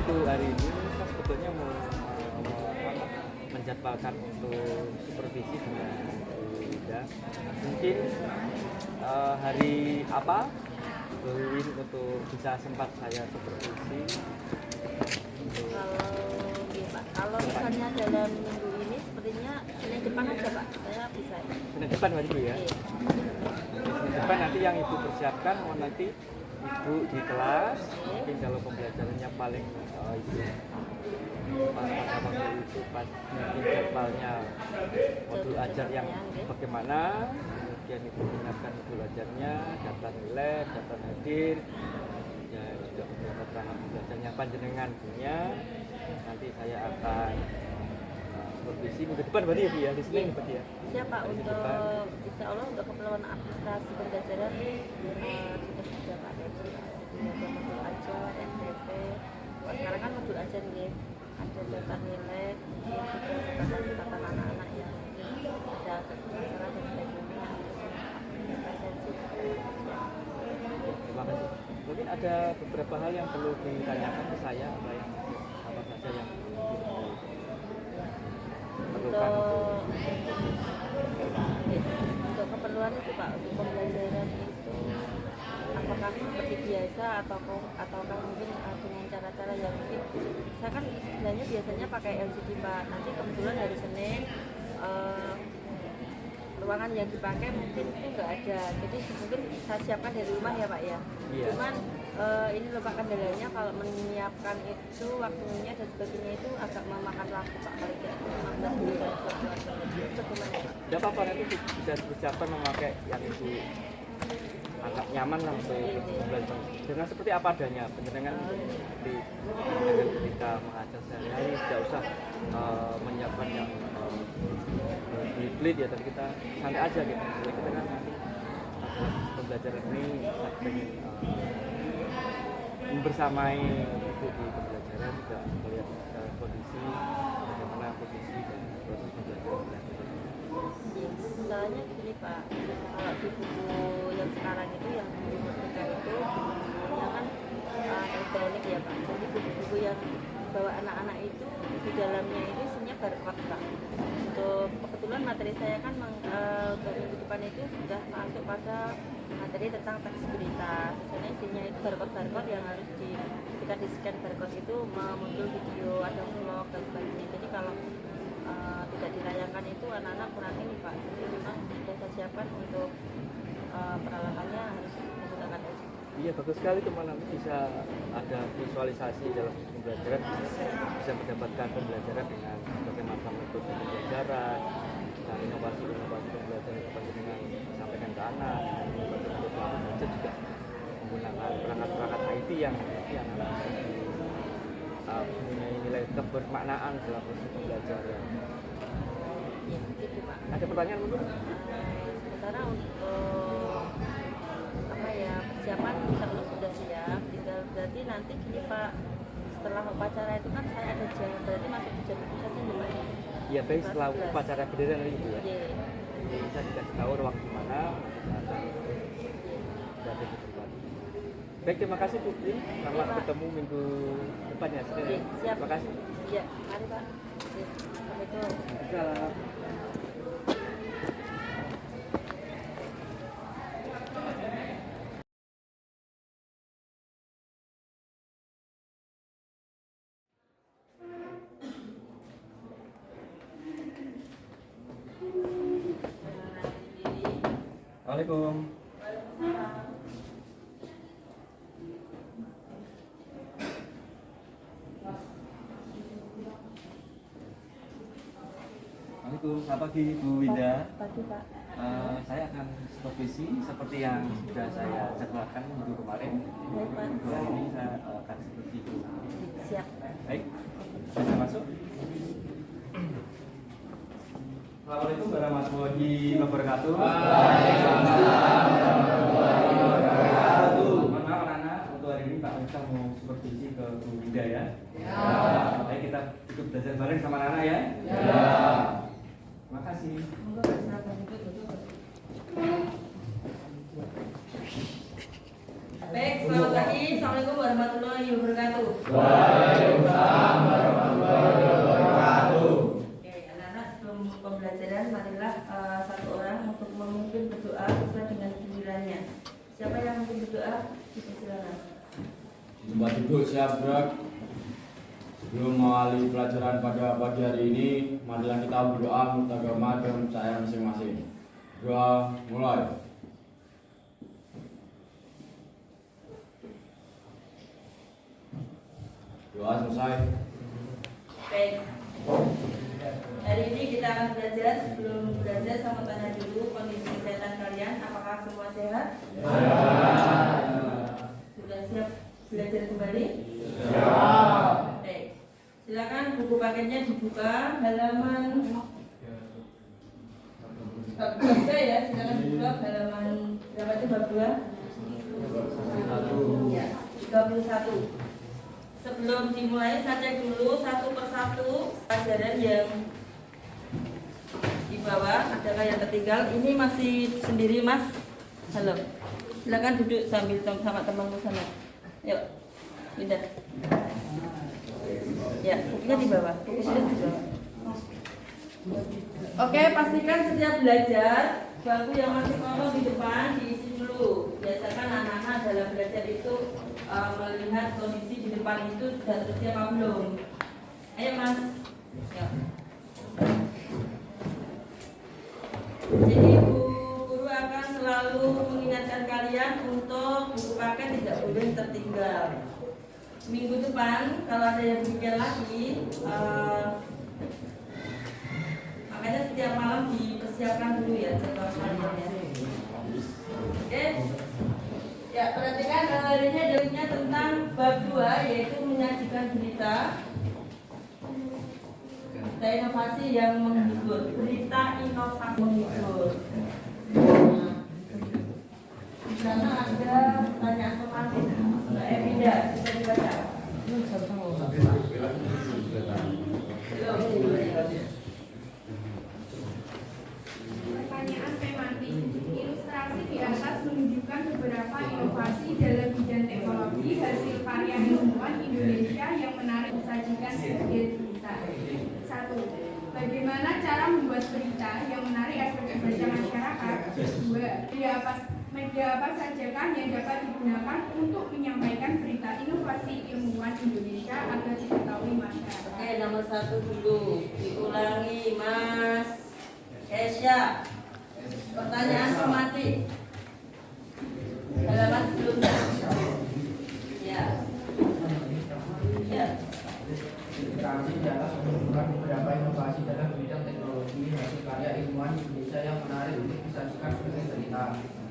untuk hari ini saya sebetulnya mau menjadwalkan untuk supervisi dengan Bu Ida. Mungkin hari apa Bu Win untuk bisa sempat saya supervisi. Kalau misalnya dalam minggu ini sepertinya Senin depan aja Pak, saya bisa. Senin depan Pak Ibu ya. Senin depan nanti yang Ibu persiapkan nanti Ibu di kelas, mungkin kalau pembelajarannya paling Ibu pas pada waktu itu pas mungkin jadwalnya modul ajar yang bagaimana, kemudian Ibu menyiapkan modul ajarnya, data nilai, data hadir, ya juga beberapa perangkat belajarnya panjenengan punya. Nanti saya akan supervisi minggu depan berarti ya Bu ya, di Senin berarti ya. Siapa untuk insya Allah untuk keperluan administrasi pembelajaran sudah ada Pak modul ajar, NTP. Sekarang kan modul ajar nih ada data nilai, catatan anak-anak yang ada masalah dan sebagainya, presensi. Terima kasih. Mungkin ada beberapa hal yang perlu ditanyakan ke saya apa saja yang diperlukan untuk keperluan itu Pak, untuk pembelajaran itu apakah seperti biasa ataukah mungkin dengan cara-cara yang mungkin saya kan sebenarnya biasanya pakai LCD Pak, nanti kebetulan hari Senin ruangan yang dipakai mungkin itu nggak ada, jadi mungkin saya siapkan dari rumah ya Pak ya. Iya. Cuman ini lupa kendalanya kalau menyiapkan itu waktunya dan sebagainya itu agak memakan waktu Pak, paling tidak 15 menit itu gimana Pak? Tidak apa-apa, nanti bisa dipersiapkan memakai yang itu agak nyaman lah untuk belajar dengan seperti apa adanya. Penjenengan seperti ketika mengajar sehari-hari tidak usah menyiapkan yang belit-belit ya, tapi kita santai aja gitu. Jadi kita kan nanti pembelajaran ini saya ingin membersamai ibu di pembelajaran, juga melihat kondisi bagaimana posisi dan proses pembelajaran. Soalnya gini Pak, kalau di buku yang sekarang itu yang di Merdeka itu bukunya kan elektronik ya Pak, jadi buku-buku yang bawa anak-anak itu di dalamnya itu isinya barcode Pak. Untuk kebetulan materi saya kan untuk minggu depan itu sudah masuk pada materi tentang teks berita. Misalnya isinya itu barcode yang harus ketika di scan barcode itu muncul video, ada vlog dan sebagainya. Jadi kalau tidak ditayangkan itu anak-anak kurang ini Pak. Jadi memang sudah saya siapkan untuk peralatannya harus menggunakan LCD. Iya, bagus sekali teman, nanti bisa ada visualisasi dalam pembelajaran, bisa mendapatkan pembelajaran dengan berbagai macam metode pembelajaran dan inovasi-inovasi pembelajaran yang dengan sampaikan ke anak, metode belajar juga menggunakan perangkat-perangkat IT yang mempunyai nilai kebermaknaan dalam proses pembelajaran. Ya, gitu Pak. Ada pertanyaan mungkin? Sementara untuk apa ya, persiapan insya Allah sudah siap. Tinggal berarti nanti gini Pak, setelah upacara itu kan saya ada jam, berarti masuk di jam itu saja nih Pak. Iya, baik setelah upacara bendera nanti Ibu ya. Iya. Jadi bisa dikasih tahu ruang di mana bisa ada di tempat. Baik, terima kasih Bu Putri. Selamat ketemu minggu depan ya. Oke, siap. Terima kasih. Iya, mari Pak. Oke, Assalamualaikum. Salam. Assalamualaikum. Assalamualaikum, selamat pagi Bu Winda. Pagi Pak. Saya akan supervisi seperti yang sudah saya jadwalkan minggu kemarin. Baik Pak. Minggu hari ini saya akan supervisi Bu. Siap. Baik, bisa masuk. Assalamualaikum warahmatullahi wabarakatuh. Waalaikumsalam warahmatullahi wabarakatuh. Mohon maaf anak-anak, untuk hari ini Pak Ustaz mau supervisi ke Bu Winda ya. Ya. Baik, kita ikut belajar bareng sama anak-anak ya. Ya. Terima kasih. Baik, selamat pagi. Assalamualaikum warahmatullahi wabarakatuh. Waalaikumsalam warahmatullahi wabarakatuh. Oke, anak-anak sebelum pembelajaran, marilah satu orang untuk memimpin berdoa sesuai dengan gilirannya. Siapa yang memimpin berdoa? Silakan. Tempat duduk siap gerak. Sebelum mengawali pelajaran pada pagi hari ini, marilah kita berdoa menurut agama dan percaya masing-masing. Doa mulai. Doa selesai. Baik. Hari ini kita akan belajar. Sebelum belajar, sama tanya dulu kondisi kesehatan kalian. Apakah semua sehat? Sudah siap belajar kembali? Baik. Silakan buku paketnya dibuka halaman bab 2 ya. Silakan dibuka halaman berapa itu bab 2? Ya, 31. Sebelum dimulai, saya cek dulu satu persatu pelajaran yang di bawah. Adakah yang tertinggal? Ini masih sendiri, Mas? Halo. Silakan duduk sambil sama temanmu sana. Yuk, pindah. Ya, bukunya di bawah. Buku sudah di bawah. Oke, pastikan setiap belajar bangku yang masih kosong di depan diisi dulu. Biasakan anak-anak dalam belajar itu melihat kondisi di depan itu sudah tersedia apa belum. Ayo Mas. Ya. Jadi Bu Guru akan selalu mengingatkan kalian untuk buku paket tidak boleh tertinggal. Minggu depan kalau ada yang bikin lagi, makanya setiap malam dipersiapkan dulu ya jadwal kalian ya. Oke. Ya, perhatikan hari ini dalilnya tentang bab 2, yaitu menyajikan berita inovasi yang menghibur. Berita inovasi menghibur. Nah, di sana ada pertanyaan pematik. Mbak Evinda, bisa dibaca. Pertanyaan tematik. Ilustrasi di atas menunjukkan beberapa inovasi dalam bidang teknologi hasil karya ilmuwan Indonesia yang menarik disajikan sebagai berita. 1. Bagaimana cara membuat berita yang menarik agar dibaca masyarakat? 2. Media apa sajakah yang dapat digunakan untuk menyampaikan berita inovasi ilmuwan Indonesia agar diketahui masyarakat? Oke, nomor 1 dulu. Diulangi, Mas Kesya. Pertanyaan pematik. Halaman sebelumnya. Ya. Ya. Ilustrasi di atas menunjukkan beberapa inovasi dalam bidang teknologi hasil karya ilmuwan Indonesia yang menarik untuk disajikan sebagai berita.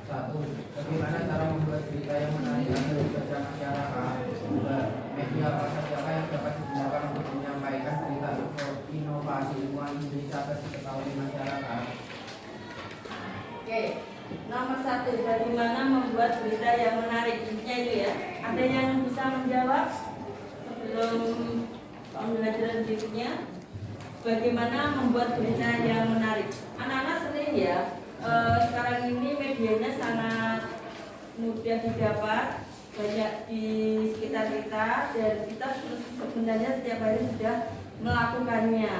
1. Bagaimana cara membuat berita yang menarik agar dibaca masyarakat? 2. Media apa saja yang dapat digunakan untuk menyampaikan berita inovasi ilmuwan Indonesia agar diketahui masyarakat? Oke. Nomor 1, bagaimana membuat berita yang menarik? Intinya itu ya. Ada yang bisa menjawab sebelum pembelajaran berikutnya? Bagaimana membuat berita yang menarik? Anak-anak sering ya. Sekarang ini medianya sangat mudah didapat, banyak di sekitar kita, dan kita sebenarnya setiap hari sudah melakukannya.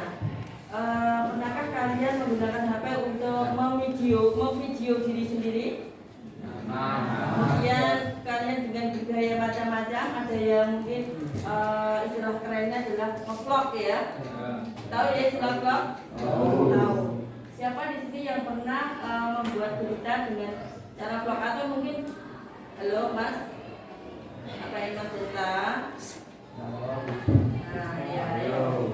Pernahkah kalian menggunakan HP untuk memvideo diri sendiri? Kemudian kalian dengan bergaya macam-macam, ada yang mungkin istilah kerennya adalah vlog ya. Tahu ya istilah vlog? Tahu. Siapa di sini yang pernah membuat berita dengan cara vlog atau mungkin halo Mas, apa yang Mas cerita? Nah, ya, ayo.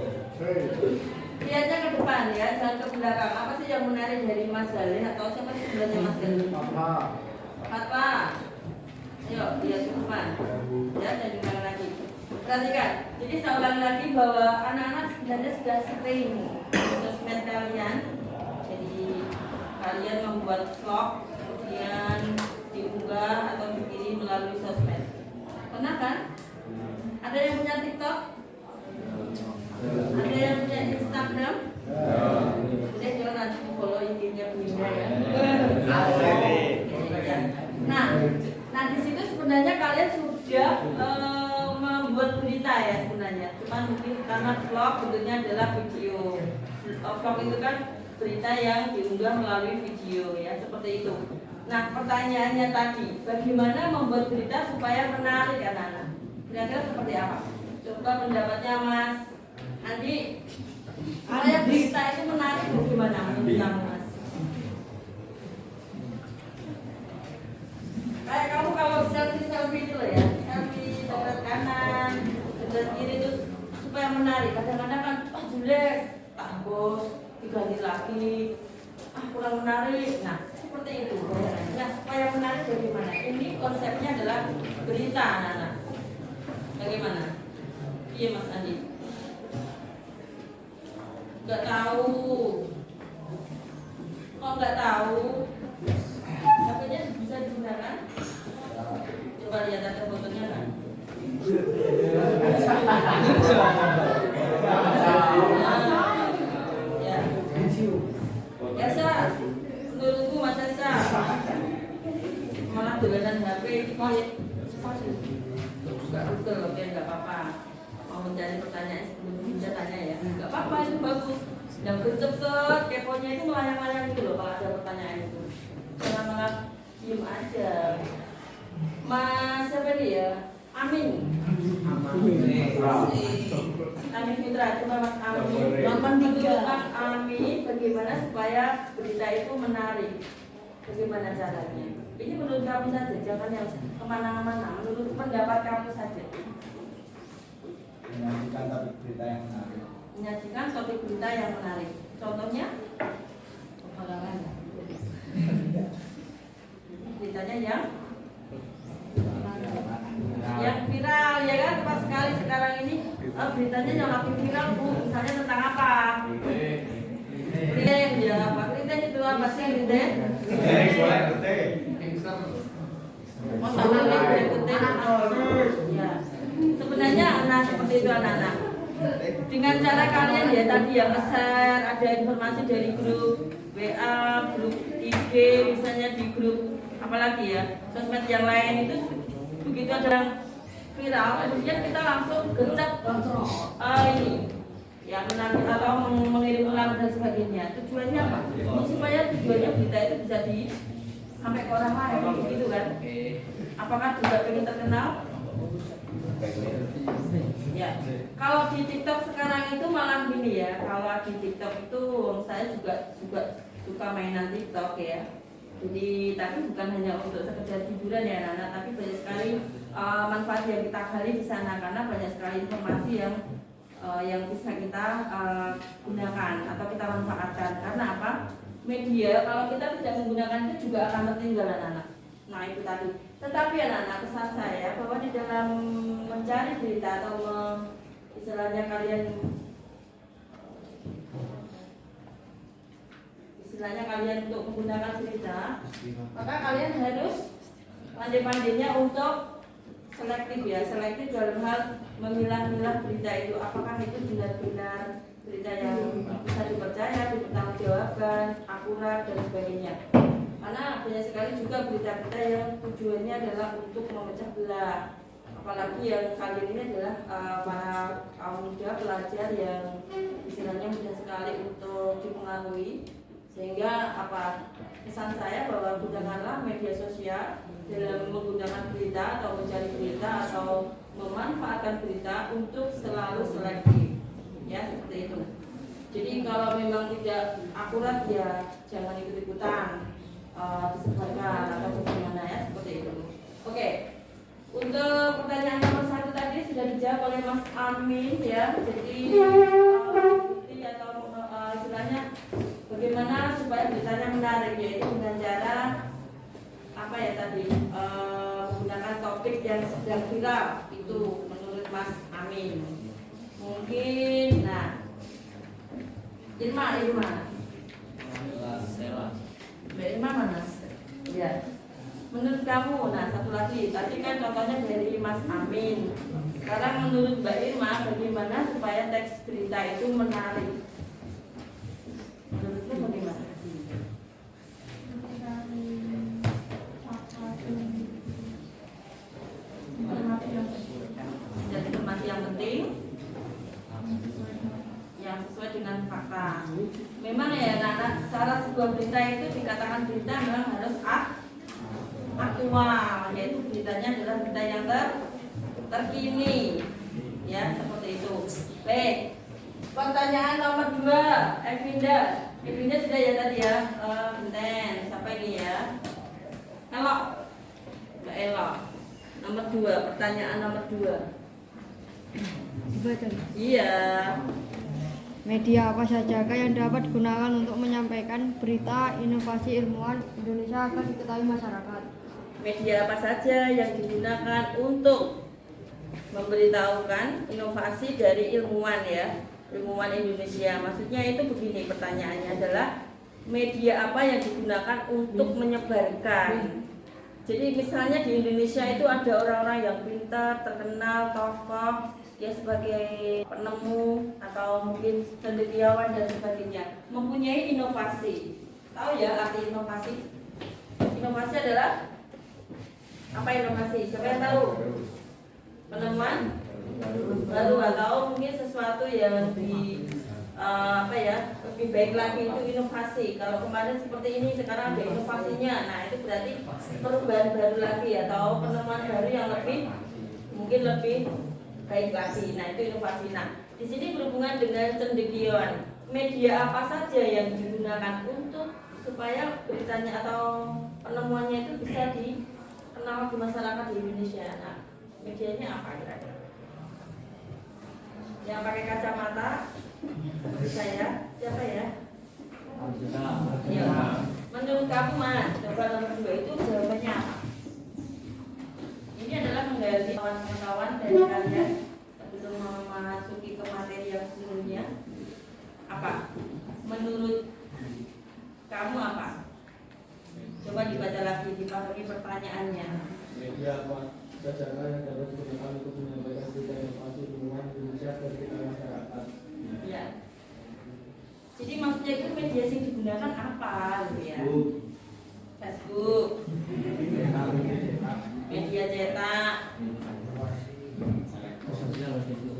Lihatnya ke depan ya, jangan ke belakang. Apa sih yang menarik dari Mas Galih atau siapa sih sebenarnya Mas Galih? Fatwa. Ayo lihat ke depan. Ya, dan dimana lagi. Perhatikan. Jadi saya ulangi lagi bahwa anak-anak sebenarnya sudah sering sosmed kalian. Jadi kalian membuat vlog, kemudian diunggah atau dikirim melalui sosmed. Pernah kan? Ada yang punya TikTok? Ada yang punya Instagram? Udah jangan nanti follow IG-nya Bu Indah ya. Nah di sini itu sebenarnya kalian sudah membuat berita ya sebenarnya. Cuman mungkin karena vlog bentuknya adalah video. Vlog itu kan berita yang diunggah melalui video ya, seperti itu. Nah, pertanyaannya tadi, bagaimana membuat berita supaya menarik anak-anak? Kira-kira seperti apa? Coba pendapatnya Mas Andi. Supaya berita itu menarik bagaimana menurut kamu, Mas? Kayak kamu kalau selfie itu loh ya, selfie sebelah kanan, sebelah kiri itu supaya menarik. Kadang-kadang kan, jelek, tak bos, diganti lagi, kurang menarik. Nah, seperti itu. Nah, supaya menarik bagaimana? Ini konsepnya adalah berita anak-anak. Bagaimana? Iya Mas Andi. Nggak tahu. Kok nggak tahu? HP-nya bisa digunakan? Coba lihat ada fotonya kan? Ya. Esa, menurutku Mas Esa malah dolanan HP betul, oke nggak apa-apa. Mau mencari pertanyaan sebelum bisa tanya ya, nggak apa-apa, itu bagus. Yang gercep keponya itu melayang-layang gitu loh kalau ada pertanyaan itu. Jangan malah diem aja. Mas siapa dia? Amin. Amin Putra, coba Mas Amin. Menurut Mas Amin, bagaimana supaya berita itu menarik? Bagaimana caranya? Ini menurut kamu saja, jangan yang kemana-mana. Menurut pendapat kamu saja. Menyajikan topik berita yang menarik. Menyajikan topik berita yang menarik. Contohnya? Beritanya yang viral ya kan, tepat sekali sekarang ini. Beritanya yang lagi viral Bu, misalnya tentang apa? Keriting ya, apa keriting itu apa sih keriting? Masalahnya keriting ya. Sebenarnya anak seperti itu anak-anak. Dengan cara kalian ya tadi yang nge-share, ada informasi dari grup WA, grup IG, misalnya di grup apalagi ya, sosmed yang lain itu begitu ada yang viral, kemudian kita langsung gencet ini ya menanti atau mengirim ulang dan sebagainya. Tujuannya apa? Supaya tujuannya berita itu bisa sampai ke orang lain, begitu kan? Apakah juga pengen terkenal? Ya, kalau di TikTok sekarang itu malah gini ya. Kalau di TikTok itu saya juga suka mainan TikTok ya. Jadi tapi bukan hanya untuk sekedar hiburan ya anak-anak, tapi banyak sekali manfaat yang kita gali di sana karena banyak sekali informasi yang bisa kita gunakan atau kita manfaatkan. Karena apa? Media kalau kita tidak menggunakan itu juga akan tertinggal anak-anak. Nah itu tadi. Tetapi anak-anak, pesan saya bahwa di dalam mencari berita atau istilahnya kalian untuk menggunakan berita, maka kalian harus pandai-pandainya untuk selektif ya, selektif dalam hal memilah-milah berita itu apakah itu benar-benar berita yang bisa dipercaya, dipertanggungjawabkan, akurat dan sebagainya. Karena banyak sekali juga berita-berita yang tujuannya adalah untuk memecah belah. Apalagi yang kali ini adalah para kaum muda pelajar yang istilahnya mudah sekali untuk dipengaruhi. Sehingga pesan saya bahwa gunakanlah media sosial dalam menggunakan berita atau mencari berita atau memanfaatkan berita untuk selalu selektif. Ya seperti itu. Jadi kalau memang tidak akurat ya jangan ikut-ikutan disebarkan atau bagaimana ya seperti itu. Oke, untuk pertanyaan nomor 1 tadi sudah dijawab oleh Mas Amin ya. Jadi bukti atau istilahnya bagaimana supaya beritanya menarik, yaitu dengan cara apa ya tadi menggunakan topik yang sedang viral itu menurut Mas Amin. Mungkin, nah, Irma. Mbak Irma mana? Ya. Menurut kamu, nah satu lagi, tadi kan contohnya dari Mas Amin. Sekarang menurut Mbak Irma, bagaimana supaya teks berita itu menarik? Menurutmu bagaimana? penting yang sesuai dengan fakta. Memang ya anak-anak, syarat sebuah berita itu dikatakan berita memang harus aktual, yaitu beritanya adalah berita yang terkini, ya seperti itu. Baik, pertanyaan nomor 2, Evinda sudah ya tadi ya, Benten, siapa ini ya? Elok, Mbak Elok. Nomor 2, pertanyaan nomor 2. Betul. Iya. Media apa sajakah yang dapat digunakan untuk menyampaikan berita inovasi ilmuwan Indonesia agar diketahui masyarakat? Media apa saja yang digunakan untuk memberitahukan inovasi dari ilmuwan ya, ilmuwan Indonesia. Maksudnya itu begini, pertanyaannya adalah media apa yang digunakan untuk menyebarkan. Jadi misalnya di Indonesia itu ada orang-orang yang pintar, terkenal, tokoh, dia sebagai penemu atau mungkin cendekiawan dan sebagainya, mempunyai inovasi. Tahu ya arti inovasi? Inovasi adalah apa inovasi? Siapa yang tahu? Penemuan baru atau mungkin sesuatu yang lebih lebih baik lagi, itu inovasi. Kalau kemarin seperti ini, sekarang ada inovasinya. Nah itu berarti perubahan baru lagi atau penemuan baru yang mungkin lebih baik lagi. Nah itu inovasi. Nah di sini berhubungan dengan cendekiawan. Media apa saja yang digunakan untuk supaya beritanya atau penemuannya itu bisa dikenal di masyarakat di Indonesia. Nah medianya apa kira-kira? Yang pakai kacamata? Saya, siapa ya? Ya. Menurut kamu Mas, jawaban nomor 2 itu jawabannya apa? Ini adalah menggali kawan-kawan dari kalian sebelum memasuki ke materi yang sesungguhnya. Apa? Menurut kamu apa? Coba dibaca lagi, dipahami pertanyaannya. Media apa sajakah yang dapat digunakan untuk menyampaikan berita inovasi ilmuwan Indonesia ke masyarakat? Ya. Jadi maksudnya itu media yang digunakan apa gitu ya? Facebook, media cetak.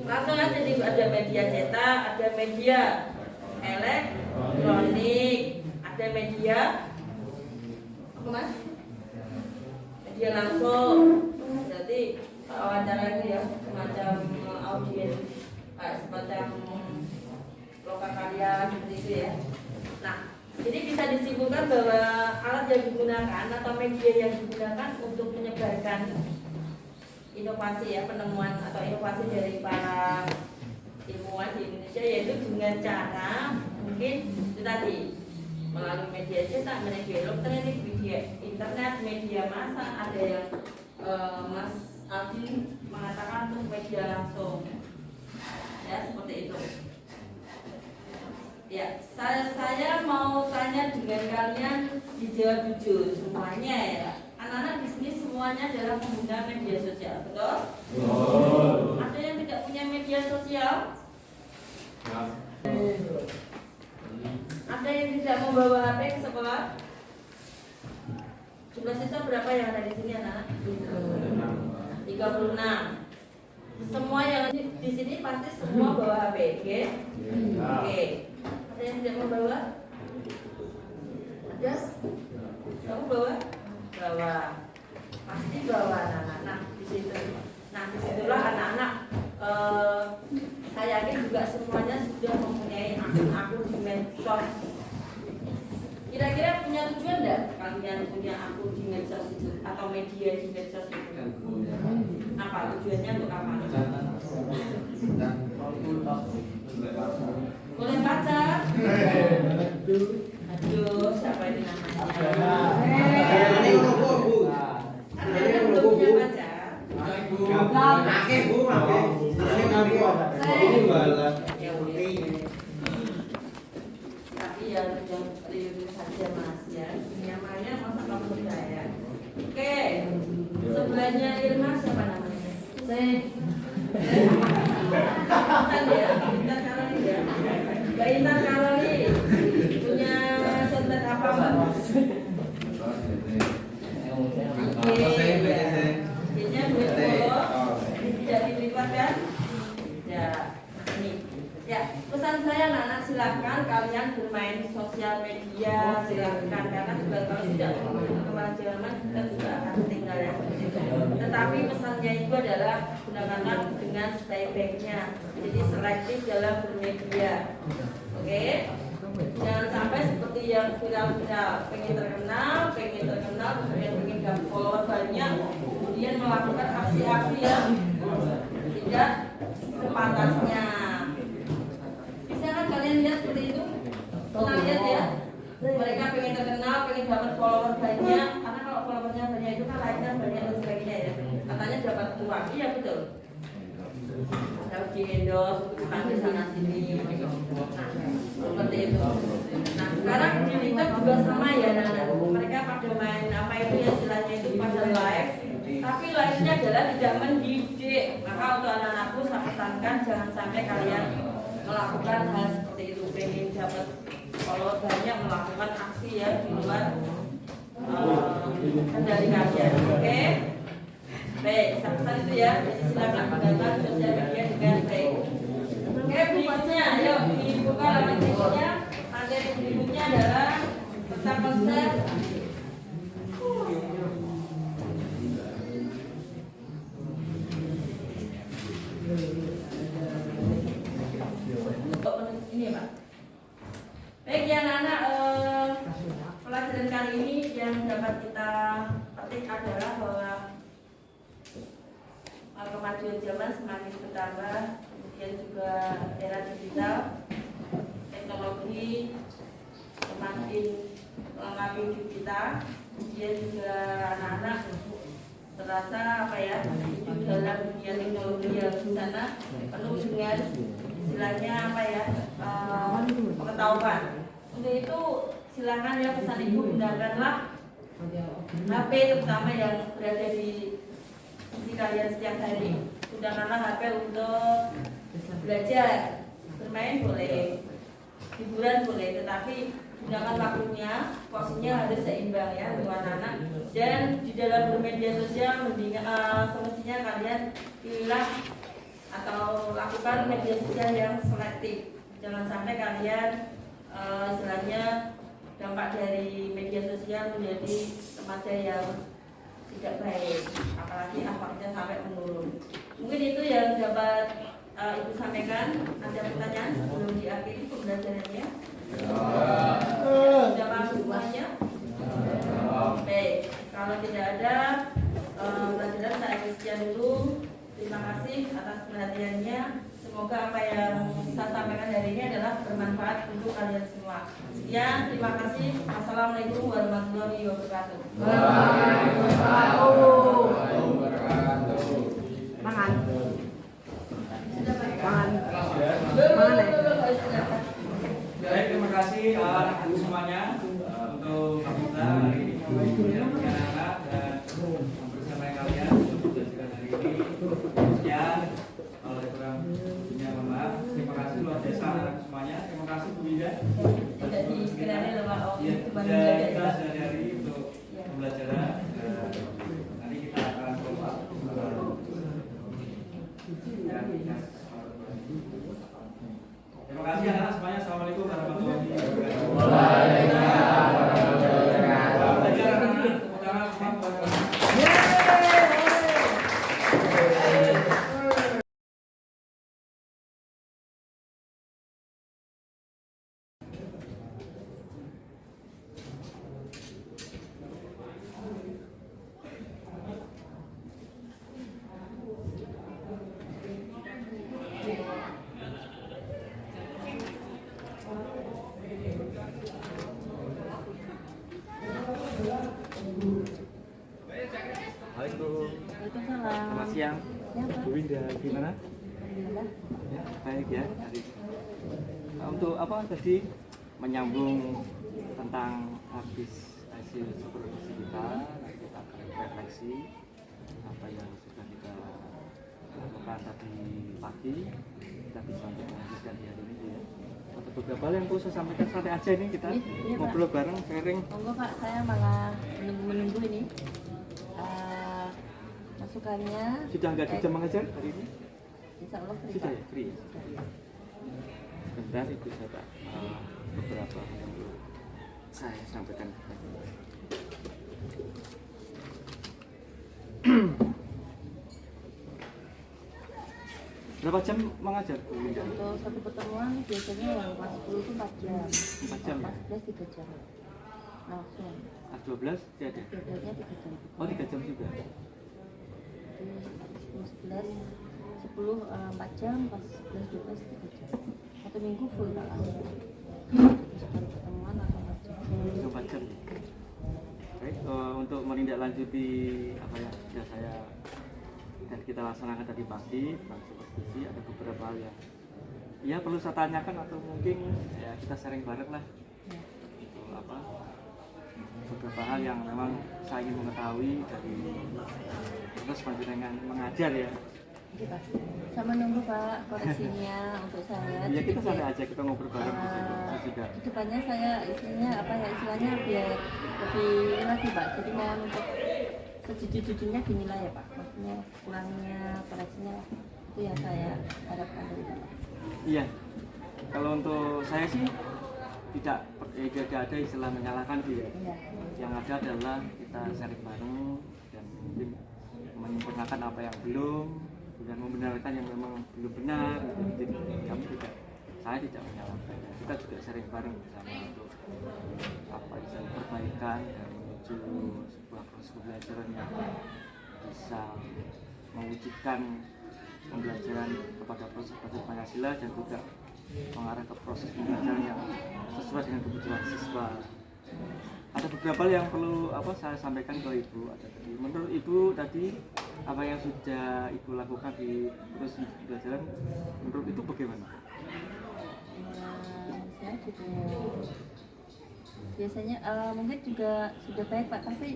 Langsung aja ada media cetak, ada media elektronik, ada media apa Mas? Media langsung. Berarti wawancara itu ya semacam audiens, semacam lokal karya seperti itu ya. Nah, jadi bisa disimpulkan bahwa alat yang digunakan atau media yang digunakan untuk menyebarkan inovasi ya, penemuan atau inovasi dari para ilmuwan di Indonesia, yaitu dengan cara mungkin itu tadi melalui media cetak, media elektronik, media internet, media massa. Ada yang Mas Aldi mengatakan untuk media langsung ya, seperti itu. Ya, saya mau tanya dengan kalian, dijawab jujur semuanya ya. Anak-anak di sini semuanya adalah pengguna media sosial, betul? Oh. Ada yang tidak punya media sosial? Ada yang tidak membawa HP ke sekolah? Jumlah siswa berapa yang ada di sini anak-anak? 36. Semua yang di sini pasti semua bawa HP, oke? Oke. Ada yang tidak membawa? Ada? Kamu bawa? Bawa. Pasti bawa anak-anak. Nah, di situ. Nah, disitulah anak-anak. Saya yakin juga semuanya sudah mempunyai akun di medsos. Kira-kira punya tujuan enggak kalian punya akun di medsos itu atau media di medsos itu? Apa tujuannya, untuk apa? Boleh pacar? Aduh, siapa ini namanya? Ada yang belum punya pacar? Tapi ya yang reuni saja Mas ya. Nyamannya masa kamu percaya? Oke. Sebelahnya Irma siapa namanya? Intan ya, Intan Karoli ya. Mbak Intan Karoli punya contoh apa Mbak? Oke, ya. Jadinya betul. Tidak dilipat kan? kalian bermain sosial media silakan, karena juga kalau tidak menggunakan kewajaran kita juga akan tinggal ya seperti itu. Tetapi pesannya itu adalah gunakanlah dengan sebaik-baiknya, jadi selektif dalam bermedia. Oke? Jangan sampai seperti yang viral-viral, pengen terkenal, kemudian pengen dapat follower banyak, kemudian melakukan aksi-aksi yang tidak sepantasnya. Bisa kan kalian lihat seperti itu? Pernah lihat ya? Mereka pengen terkenal, pengen dapat follower banyak, karena kalau followernya banyak itu kan like-nya banyak dan sebagainya ya. Katanya dapat uang, iya betul. Harus di endorse, bukan di sana sini. Seperti itu. Nah sekarang di TikTok juga sama ya, mereka pada main apa itu ya istilahnya itu pada live, tapi live-nya adalah tidak mendidik. Maka untuk anak-anakku saya pesankan jangan sampai kalian melakukan hal seperti itu, pengen dapat follower banyak, melakukan aksi ya di luar kendali kalian. Oke? Baik, pesan itu ya. Jadi silakan gunakan sosial media dengan baik. Oke, berikutnya, ayo dibuka halaman berikutnya. Materi berikutnya adalah tentang konsep ini ya Pak. Baik ya anak-anak, pelajaran kali ini yang dapat kita petik adalah bahwa kemajuan zaman semakin bertambah, kemudian juga era digital, teknologi semakin melengkapi hidup kita, kemudian juga anak-anak terasa apa ya, hidup dalam dunia teknologi yang di sana penuh dengan istilahnya apa ya, pengetahuan. Untuk itu silakan ya pesan ibu gunakanlah HP terutama yang berada di sisi kalian setiap hari. Gunakanlah HP untuk belajar, bermain boleh, hiburan boleh, tetapi gunakan waktunya, porsinya harus seimbang ya untuk anak-anak. Dan di dalam bermedia sosial semestinya kalian pilihlah atau lakukan media sosial yang selektif. Jangan sampai kalian istilahnya dampak dari media sosial menjadi remaja yang tidak baik, apalagi akhlaknya sampai menurun. Mungkin itu yang dapat Ibu sampaikan. Ada pertanyaan sebelum diakhiri pembelajarannya? Sudah masuk semuanya? Baik, kalau tidak ada pelajaran saya sekian dulu. Terima kasih atas perhatiannya. Semoga apa yang saya sampaikan hari ini adalah bermanfaat untuk kalian semua. Sekian, terima kasih. Assalamualaikum warahmatullahi wabarakatuh. Mangan. Baik, terima kasih anak ibu semuanya untuk kita hari ini kemudian anak-anak dan bersama kalian untuk belajar hari ini. Sekian, kalau kurang punya maaf. Terima kasih luar biasa anak semuanya. Terima kasih Bu Ida. Jadi sekiranya lemah Ya, kita sehari-hari untuk pembelajaran. Nanti kita akan follow up. Terima kasih anak-anak semuanya. Assalamualaikum warahmatullahi wabarakatuh. Selamat siang, Bu Winda, gimana? Ya, baik ya. Untuk apa tadi menyambung tentang habis hasil produksi kita akan refleksi apa yang sudah kita lakukan tadi pagi, kita bisa untuk melanjutkan di hari ini ya. Ada beberapa hal yang perlu saya sampaikan, santai aja ini kita ngobrol bareng, sharing. Monggo Pak, saya malah menunggu ini. Masukannya Sudah nggak di jam mengajar hari ini? Insya Allah free, Sudah Pak. ya, free. Sebentar itu saya tak beberapa yang perlu saya sampaikan. Berapa jam mengajar Bu Winda? Untuk satu pertemuan biasanya yang kelas 10 itu 4 jam. 4 jam ya? Kelas 11 3 jam. Langsung. Kelas 12 tidak ada? Bedanya 3 jam. Oh 3 jam juga? Jadi 10, 4 jam, pas 11, 12, 3 jam. Satu minggu full tak langsung. Sekali pertemuan atau 4 jam. 4 jam. Baik, untuk menindaklanjuti apa yang sudah saya dan kita laksanakan tadi pagi tentang supervisi, ada beberapa hal yang ya perlu saya tanyakan atau mungkin ya kita sharing bareng lah. Itu apa beberapa hal yang memang saya ingin mengetahui dari terus panjenengan mengajar ya. Oke, Pak. Sama nunggu Pak koreksinya untuk saya. Ya kita Jadi, santai aja, kita ngobrol bareng di situ. Saya juga kedepannya saya istilahnya biar lebih ini lagi Pak. Jadi mohon untuk sejujur-jujurnya dinilai ya Pak. Maksudnya kurangnya koreksinya itu yang saya harapkan dari Bapak. iya. Kalau untuk saya sih tidak ada istilah menyalahkan sih ya. Iya. Yang ada adalah kita sharing bareng dan mungkin menyempurnakan apa yang belum dan membenarkan yang memang belum benar. Jadi kami tidak, saya tidak menyalahkan. Kita juga sharing bareng bersama untuk apa istilah perbaikan dan menuju sebuah proses pembelajaran yang bisa mewujudkan pembelajaran kepada proses Pancasila dan juga mengarah ke proses pembelajaran yang sesuai dengan kebutuhan siswa. Ada beberapa hal yang perlu saya sampaikan ke Ibu. Menurut Ibu tadi apa yang sudah Ibu lakukan di proses pembelajaran, menurut itu bagaimana? Saya juga biasanya mungkin juga sudah baik Pak, tapi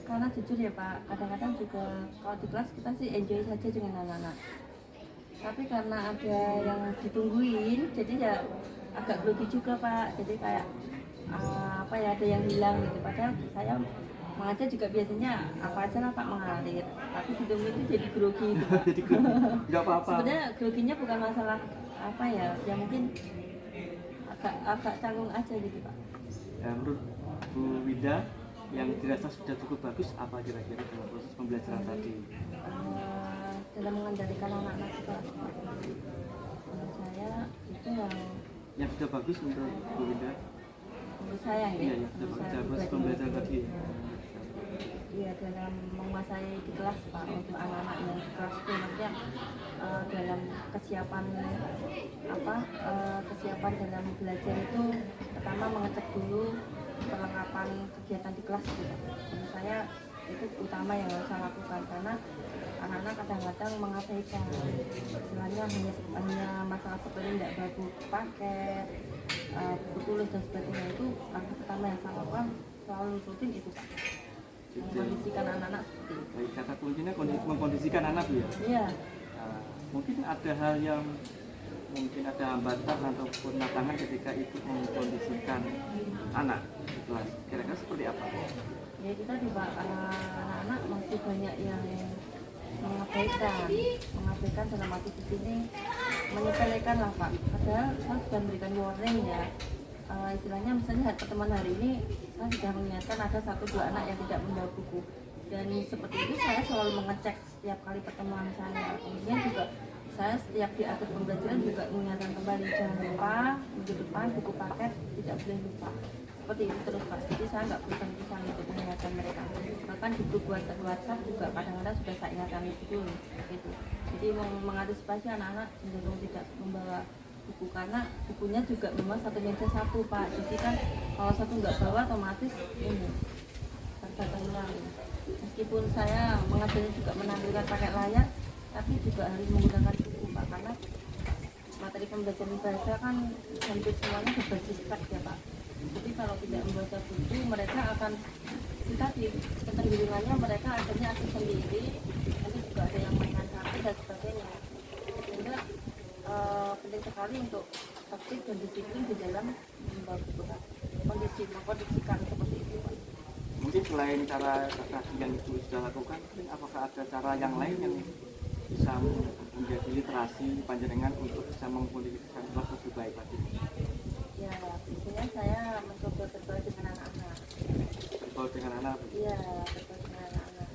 karena jujur ya Pak, kadang-kadang juga kalau di kelas kita sih enjoy saja dengan anak-anak. Tapi karena ada yang ditungguin, jadi ya agak grogi juga Pak. Jadi kayak ada yang hilang gitu. Padahal saya mengajar juga biasanya apa aja lah Pak mengalir. Tapi ditungguin itu jadi grogi gitu Pak. Jadi nggak apa-apa. Sebenarnya groginya bukan masalah ya mungkin agak canggung aja gitu Pak. Ya, menurut Bu Winda yang dirasa sudah cukup bagus apa kira-kira dalam proses pembelajaran tadi? Dalam mengendalikan anak-anak kita, menurut saya itu Yang sudah bagus menurut Bu Winda? menurut saya ya. Iya, yang sudah bagus dalam proses pembelajaran tadi. Iya, dalam menguasai di kelas Pak, untuk anak-anak yang di kelas itu maksudnya dalam kesiapan kesiapan dalam belajar itu pertama mengecek dulu perlengkapan kegiatan di kelas gitu Pak. Menurut saya itu utama yang harus saya lakukan karena anak-anak kadang-kadang mengabaikan istilahnya hanya masalah seperti tidak bagus paket, buku tulis dan sebagainya. Itu langkah pertama yang saya lakukan selalu rutin itu Pak, mengkondisikan anak-anak seperti itu. Baik, kata kuncinya mengkondisikan anak ya? Iya. Mungkin ada hal yang mungkin ada hambatan ataupun tantangan ketika ikut mengkondisikan anak di kelas. Kira-kira seperti apa? Ya kita juga anak-anak masih banyak yang mengabaikan dalam arti di sini menyepelekan lah Pak. Padahal saya sudah memberikan warning ya. Istilahnya misalnya pertemuan hari ini saya sudah mengingatkan ada 1-2 anak yang tidak membawa buku. Dan seperti itu saya selalu mengecek setiap kali pertemuan saya. Kemudian juga saya setiap di akhir pembelajaran juga mengingatkan kembali jangan lupa minggu depan buku paket tidak boleh lupa. Seperti itu terus Pak. Jadi saya nggak bosan-bosan untuk mengingatkan mereka. Bahkan di grup WhatsApp juga kadang-kadang sudah saya ingatkan itu. Gitu. Jadi mengantisipasi anak-anak cenderung tidak membawa buku karena bukunya juga memang satu meja satu Pak. Jadi kan kalau satu nggak bawa otomatis ini terbatas hilang. Meskipun saya mengajarnya juga menampilkan pakai layar, tapi juga harus menggunakan buku Pak karena materi pembelajaran bahasa kan hampir semuanya berbasis teks ya Pak. Jadi kalau tidak membaca buku mereka akan kita di kecenderungannya mereka akhirnya asik sendiri, nanti juga ada yang mainan HP dan sebagainya. Sehingga penting sekali untuk tertib dan disiplin di dalam membawa buku Pak. Mengkondisikan seperti itu Pak. Mungkin selain cara tadi yang Ibu sudah lakukan, mungkin apakah ada cara yang lain yang bisa menjadi literasi panjenengan untuk bisa mengkondisikan kelas lebih baik lagi? Ya, biasanya saya mencoba bergaul dengan anak-anak. Kalau dengan anak, Iya, bergaul dengan anak-anak.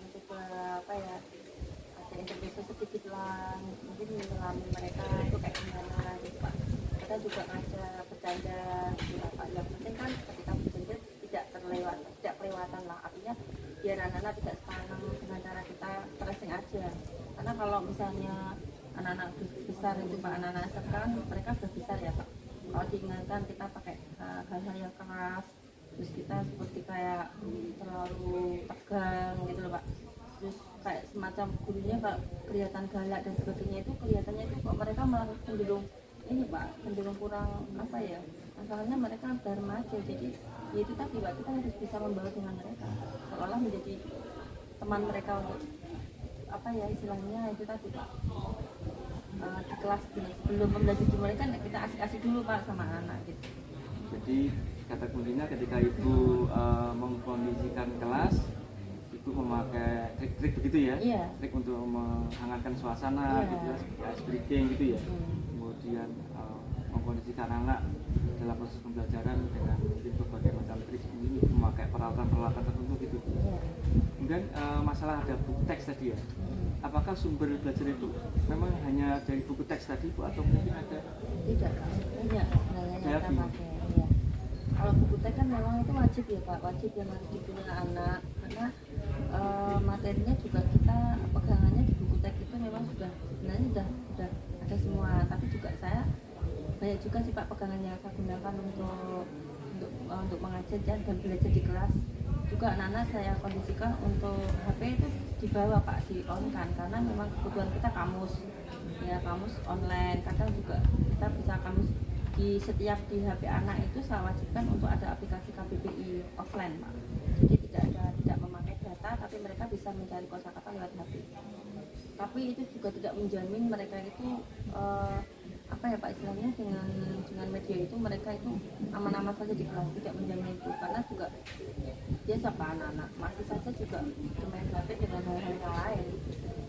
Mencoba apa ya? Ada intermezzo sedikit lah, mungkin menyelami mereka itu kayak gimana gitu Pak. Kita juga ngajak bercanda, gitu lah Pak. Yang penting kan ketika bercanda tidak kelewatan lah. Artinya biar anak-anak tidak sepanang dengan cara kita stressing aja. Karena kalau misalnya anak-anak besar itu Pak, anak-anak sekarang mereka sudah besar ya Pak. Kalau diingatkan kita pakai hal-hal yang keras, terus kita seperti kayak terlalu tegang gitu loh Pak. Terus kayak semacam gurunya Pak kelihatan galak dan sebagainya, itu kelihatannya itu kok mereka malah cenderung ini Pak, cenderung kurang apa ya, masalahnya mereka udah remaja, jadi ya itu tadi Pak, kita harus bisa membawa dengan mereka seolah menjadi teman mereka untuk apa ya istilahnya itu tadi Pak. Di kelas gini, sebelum pembelajaran mereka kita asik-asik dulu Pak sama anak gitu. jadi kata kuncinya ketika ibu mengkondisikan kelas, ibu memakai trik-trik begitu ya, Iya. trik untuk menghangatkan suasana, Iya. gitu ya, seperti ice breaking gitu ya. Kemudian mengkondisikan anak dalam proses pembelajaran dengan mungkin berbagai macam trik, ini memakai peralatan-peralatan tertentu gitu. Iya. Kemudian masalah ada buku teks tadi ya, apakah sumber belajar itu memang hanya dari buku teks tadi Bu, atau mungkin ada Tidak, banyak sebenarnya yang kita pakai. Ya. Kalau buku teks kan memang itu wajib ya Pak, wajib yang harus dipunya anak, karena materinya juga kita pegangannya di buku teks itu memang sebenarnya sudah ada semua, tapi juga saya banyak juga sih Pak pegangan yang saya gunakan untuk mengajar dan belajar di kelas. Juga anak-anak saya kondisikan untuk HP itu dibawa Pak, di on kan, karena memang kebutuhan kita kamus online, kadang juga kita bisa kamus di setiap di HP anak itu saya wajibkan untuk ada aplikasi KBBI offline Pak, jadi tidak memakai data, tapi mereka bisa mencari kosakata lewat HP. Tapi itu juga tidak menjamin mereka itu apa ya Pak istilahnya, dengan media itu mereka itu aman-aman saja di kelas, tidak menjamin itu, karena juga biasa Pak anak-anak masih saja juga bermain HP dengan hal-hal yang lain,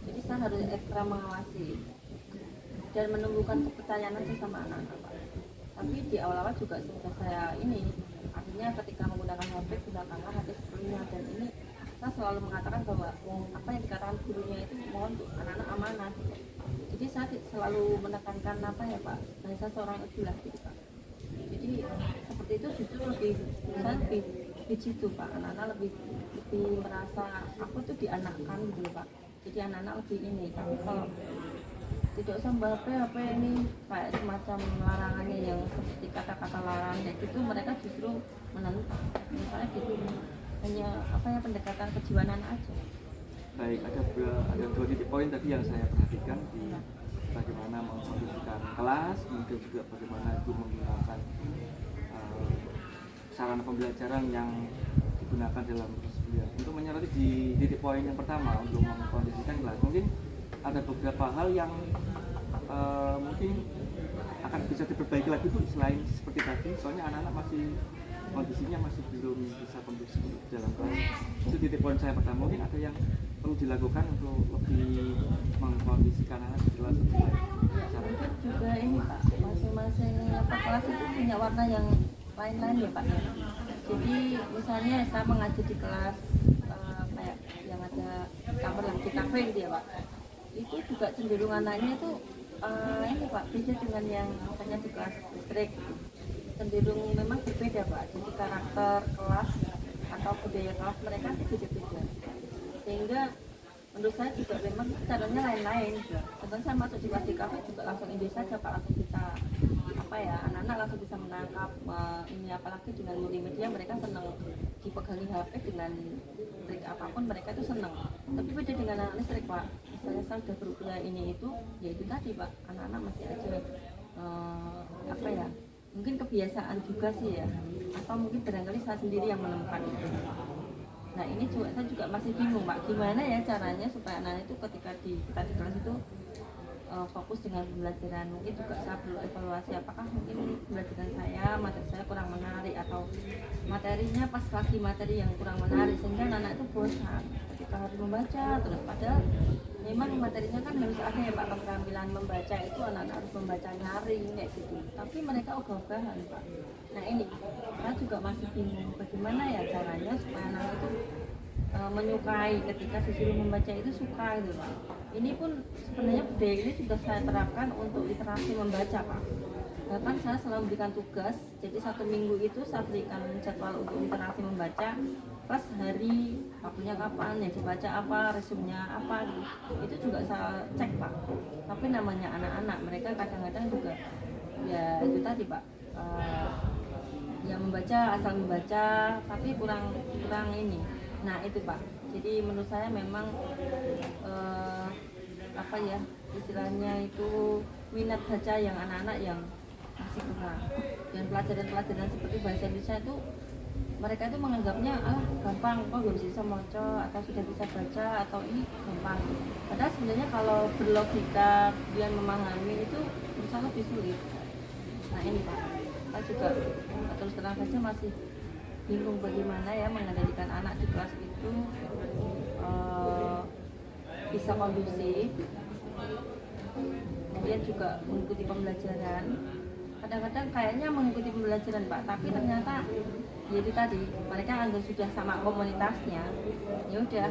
jadi saya harus ekstra mengawasi dan menumbuhkan kepercayaan aja sama anak-anak Pak. Tapi di awal-awal juga sudah saya ini, artinya ketika menggunakan HP gunakanlah HP sepenuhnya, dan ini saya selalu mengatakan bahwa apa yang dikatakan gurunya itu mohon untuk anak-anak amanah. Jadi saya selalu menekankan apa ya Pak, bahasa seorang ibu lah gitu Pak. Jadi seperti itu justru saya lebih di situ Pak, anak-anak lebih merasa aku tuh dianakkan gitu loh Pak. Jadi anak-anak lebih ini, tapi kalau tidak usah HP ini kayak semacam larangannya yang seperti kata-kata larangan kayak gitu, mereka justru menentang. Misalnya gitu, hanya apa ya pendekatan kejiwaan anak aja. baik, ada 2 titik poin tadi yang saya perhatikan di bagaimana mengkondisikan kelas, kemudian juga bagaimana itu menggunakan sarana pembelajaran yang digunakan dalam proses kuliah. Untuk menyoroti di titik poin yang pertama untuk mengkondisikan kelas, mungkin ada beberapa hal yang mungkin akan bisa diperbaiki lagi Bu, selain seperti tadi, soalnya anak-anak masih kondisinya masih belum bisa kondusif dalam kelas. Itu titik poin saya pertama, mungkin ada yang perlu dilakukan untuk lebih mengkondisikan anak di kelas. Mungkin juga ini Pak, masing-masing kelas itu punya warna yang lain-lain ya Pak ya. Jadi misalnya saya mengajar di kelas kayak yang ada kamar lagi di kafe gitu ya Pak, itu juga cenderung anaknya itu ini Pak beda dengan yang misalnya di kelas listrik, cenderung memang berbeda Pak. Jadi karakter kelas atau budaya kelas mereka itu beda-beda, sehingga menurut saya juga memang caranya lain-lain. Contohnya saya masuk di kelas di kafe juga langsung Inggris saja Pak, langsung bisa apa ya, anak-anak langsung bisa menangkap ini, apalagi dengan multimedia mereka senang dipegangi HP dengan trik apapun mereka itu senang. Tapi beda dengan anak listrik Pak, misalnya saya sudah berusaha ini itu, ya itu tadi Pak, anak-anak masih aja apa ya, mungkin kebiasaan juga sih ya, atau mungkin barangkali saya sendiri yang menemukan itu. Nah ini juga saya juga masih bingung Pak, gimana ya caranya supaya anak itu ketika kita di kelas itu fokus dengan pembelajaran. Mungkin juga saya perlu evaluasi apakah mungkin pembelajaran materi saya kurang menarik, atau materinya pas lagi materi yang kurang menarik sehingga anak itu bosan ketika harus membaca terus, padahal memang materinya kan memang harus ada ya Pak keterampilan membaca itu anak-anak harus membaca nyaring kayak gitu. Tapi mereka ogah-ogahan Pak. Nah ini saya juga masih bingung bagaimana ya caranya supaya anak itu menyukai ketika disuruh membaca itu suka gitu Pak. Ini pun sebenarnya budaya ini sudah saya terapkan untuk literasi membaca Pak. Bahkan saya selalu berikan tugas, jadi 1 minggu itu saya berikan jadwal untuk literasi membaca plus hari waktunya kapan, yang dibaca apa, resumnya apa gitu. Itu juga saya cek Pak. Tapi namanya anak-anak, mereka kadang-kadang juga ya itu tadi Pak, ya membaca asal membaca tapi kurang ini. Nah itu Pak, jadi menurut saya memang apa ya istilahnya itu minat baca yang anak-anak yang masih kurang. Dan pelajaran-pelajaran seperti bahasa Indonesia itu mereka itu menganggapnya gampang, kok belum bisa baca atau sudah bisa baca atau ini gampang. Padahal sebenarnya kalau berlogika dia memahami itu bisa lebih sulit. Nah ini Pak, kita juga terus terang saja masih bingung bagaimana ya mengendalikan anak di kelas itu bisa kondusif, kemudian juga mengikuti pembelajaran. Kadang-kadang kayaknya mengikuti pembelajaran Pak, tapi ternyata ya itu tadi mereka anggap sudah sama komunitasnya, ya udah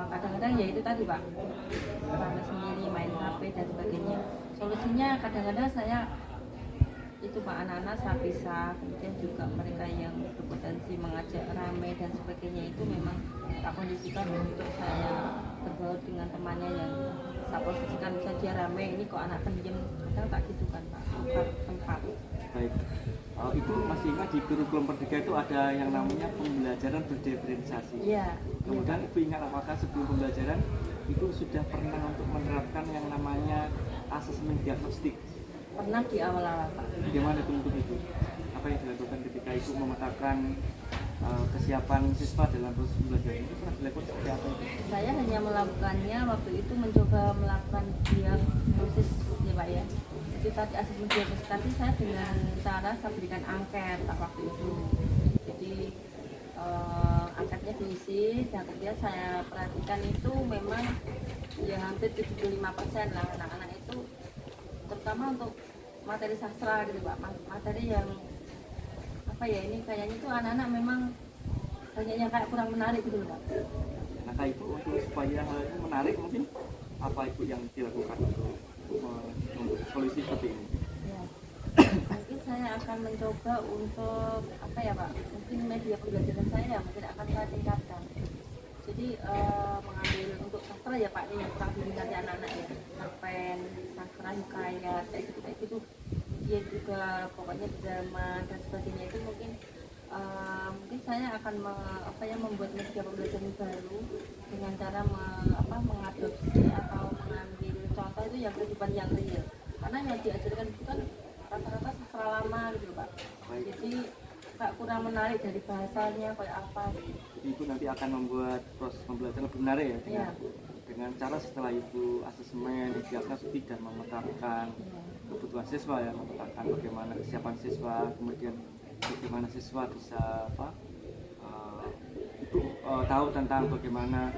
kadang-kadang ya itu tadi Pak, rame sendiri main HP dan sebagainya. Solusinya kadang-kadang saya itu Pak, anak-anak saya pisah, kemudian juga mereka yang berpotensi mengajak rame dan sebagainya itu memang tak kondisikan untuk saya berbaur dengan temannya yang saya posisikan bisa dia rame, ini kok anak pendiam, kadang tak gitu kan Pak, tukar tempat. Baik. Itu masih ingat di kurikulum Merdeka itu ada yang namanya pembelajaran berdiferensiasi. Iya. Kemudian Ibu ingat apakah sebelum pembelajaran itu sudah pernah untuk menerapkan yang namanya asesmen diagnostik? Pernah di awal-awal Pak. Bagaimana itu untuk itu? Apa yang dilakukan ketika Ibu memetakan kesiapan siswa dalam proses pembelajaran itu pernah dilakukan seperti apa itu? Saya hanya melakukannya waktu itu mencoba melakukan diagnosis ya Pak ya. Itu tadi asesmen diagnosis, tapi saya dengan cara saya berikan angket Pak waktu itu. Jadi angketnya diisi dan kemudian saya perhatikan itu memang ya hampir 75% lah anak-anak itu, terutama untuk materi sastra gitu Pak, materi yang apa ya ini kayaknya itu anak-anak memang banyak yang kayak kurang menarik gitu loh Pak. Nah Ibu untuk supaya hal ini menarik mungkin apa Ibu yang dilakukan untuk solusi seperti ini? Ya. Mungkin saya akan mencoba untuk apa ya Pak, mungkin media pembelajaran saya mungkin akan saya tingkatkan. Jadi mengambil untuk sastra ya Pak, ini yang kurang diminati anak-anak ya, cerpen, sastra, hikayat, kayak gitu. Dia juga pokoknya drama dan sebagainya itu mungkin saya akan membuat media pembelajaran baru dengan cara mengadopsi atau mengambil contoh itu yang kehidupan yang real. Karena yang diajarkan itu kan rata-rata sastra lama gitu Pak. Jadi kayak kurang menarik dari bahasanya kayak apa gitu. Jadi Ibu nanti akan membuat proses pembelajaran lebih menarik ya dengan cara setelah Ibu asesmen, diagnostik dan memetakan kebutuhan siswa ya, memetakan bagaimana kesiapan siswa, kemudian bagaimana siswa bisa tahu tentang bagaimana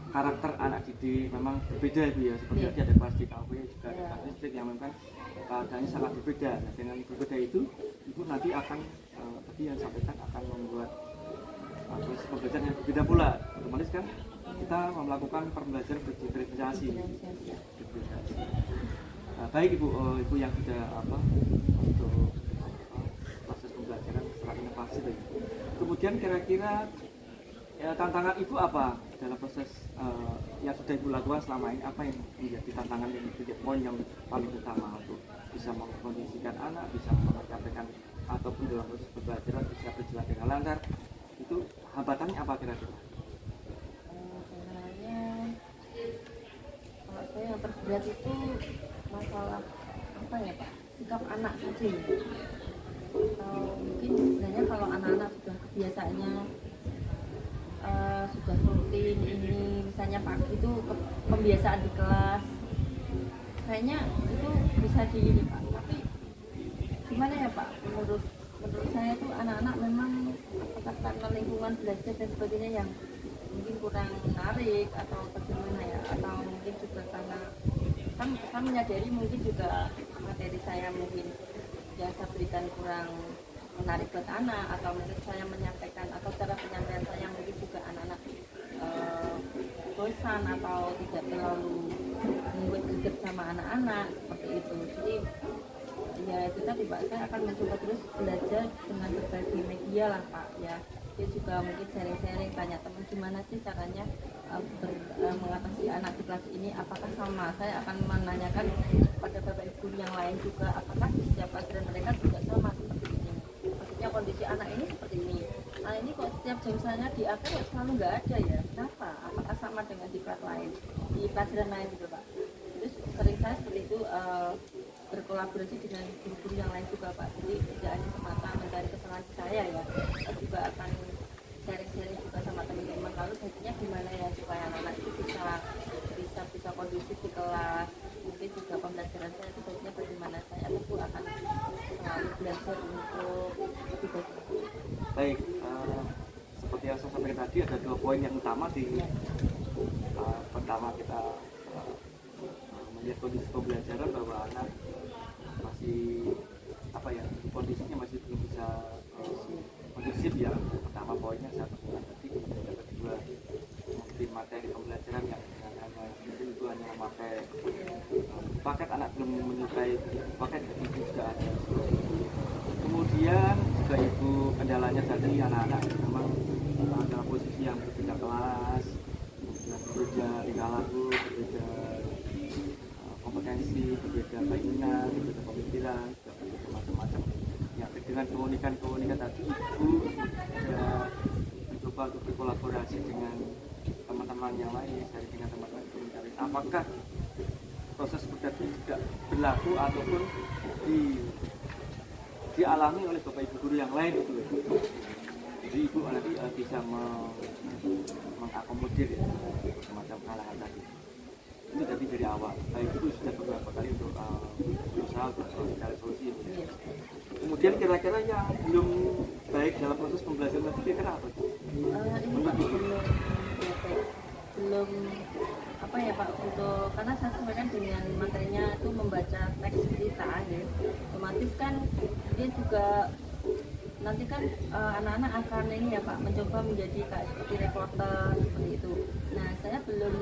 karakter anak didik memang berbeda itu ya, seperti tadi ada kelas di KW juga ada kelas listrik yang memang keadaannya sangat berbeda. Nah, dengan berbeda itu Ibu nanti akan tadi yang sampaikan akan membuat proses pembelajaran yang berbeda pula. Otomatis kan kita melakukan pembelajaran berdiferensiasi. Baik Ibu yang sudah untuk proses pembelajaran secara inovasi tadi. Kemudian kira-kira tantangan Ibu apa dalam proses yang sudah Ibu lakukan selama ini? Apa yang menjadi tantangan yang menjadi poin yang paling utama untuk bisa mengkondisikan anak, bisa menyampaikan ataupun dalam proses pembelajaran bisa berjalan dengan lancar? Itu hambatannya apa kira-kira? Kalau saya yang terberat itu masalah apa ya Pak, sikap anak saja ya. Mungkin sebenarnya kalau anak-anak sudah kebiasaannya sudah rutin ini, misalnya pagi itu pembiasaan di kelas, kayaknya itu bisa di Pak. Tapi gimana ya Pak, menurut saya itu anak-anak memang karena lingkungan belajar dan sebagainya yang mungkin kurang menarik atau bagaimana ya, atau mungkin juga karena Saya menyadari mungkin juga materi saya mungkin yang saya berikan kurang menarik buat anak, atau mungkin saya menyampaikan atau cara penyampaian saya mungkin juga anak-anak bosan atau tidak terlalu membuat greget sama anak-anak seperti itu. Jadi ya itu tadi Pak, saya akan mencoba terus belajar dengan berbagai media lah Pak ya. Dia juga mungkin sharing-sharing, tanya teman gimana sih caranya mengatasi anak di kelas ini, apakah sama. Saya akan menanyakan pada bapak ibu yang lain juga, apakah di setiap pelajaran mereka juga sama seperti ini, maksudnya kondisi anak ini seperti ini. Nah ini kok setiap jam saya di akhir kok selalu nggak ada ya, kenapa? Apakah sama dengan di kelas lain, di pelajaran lain gitu Pak. Terus sering saya seperti itu berkolaborasi dengan guru-guru yang lain juga Pak. Jadi tidak hanya semata mencari kesalahan saya ya, saya juga akan sharing-sharing juga sama teman-teman. Lalu baiknya gimana ya supaya anak-anak itu bisa kondusif di kelas. Mungkin juga pembelajaran saya itu baiknya bagaimana. Saya tentu akan selalu belajar untuk lebih baik. Baik, seperti yang saya sampaikan tadi ada 2 poin yang utama di pertama kita melihat kondisi pembelajaran bahwa anak masih kondisinya masih belum bisa kondusif ya. Pertama poinnya saya temukan tadi, kemudian yang kedua mungkin materi pembelajaran yang hanya itu hanya memakai paket, anak belum menyukai paket itu sudah ada. Kemudian juga itu kendalanya tadi anak-anak memang dalam posisi yang berbeda kelas, kemudian berbeda tingkah laku, berbeda kompetensi, berbeda keinginan, berbeda pemikiran, berbeda macam-macam. Ya, dengan keunikan tadi ibu sudah mencoba untuk berkolaborasi dengan teman-teman yang lain, dari dengan teman-teman itu mencari apakah proses seperti itu juga berlaku ataupun dialami oleh bapak ibu guru yang lain gitu. Jadi ibu nanti bisa mengakomodir ya semacam hal-hal tadi. Itu tadi dari awal. Baik itu sudah beberapa kali untuk berusaha untuk mencari solusi. Kemudian kira-kira yang belum baik dalam proses pembelajaran nanti kira-kira apa? Belum apa ya Pak, untuk karena saya sampaikan dengan materinya itu membaca teks cerita ya, otomatis kan dia juga nanti kan anak-anak akan ini ya Pak, mencoba menjadi kayak seperti reporter seperti itu. Nah saya belum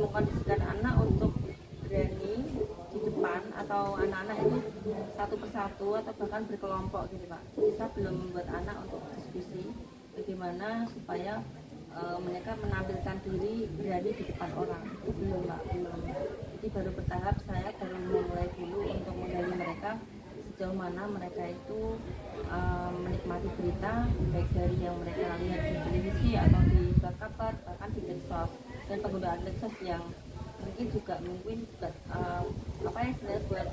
mengkondisikan anak untuk berani di depan atau anak-anak itu satu persatu atau bahkan berkelompok gitu Pak. Jadi saya belum membuat anak untuk diskusi bagaimana supaya mereka menampilkan diri berani di depan orang. Itu belum Pak, belum. Jadi baru bertahap, saya baru memulai dulu untuk menggali mereka sejauh mana mereka itu menikmati berita, baik dari yang mereka lihat di televisi atau di surat kabar, bahkan di medsos, dan penggunaan medsos yang mungkin juga apa ya istilahnya buat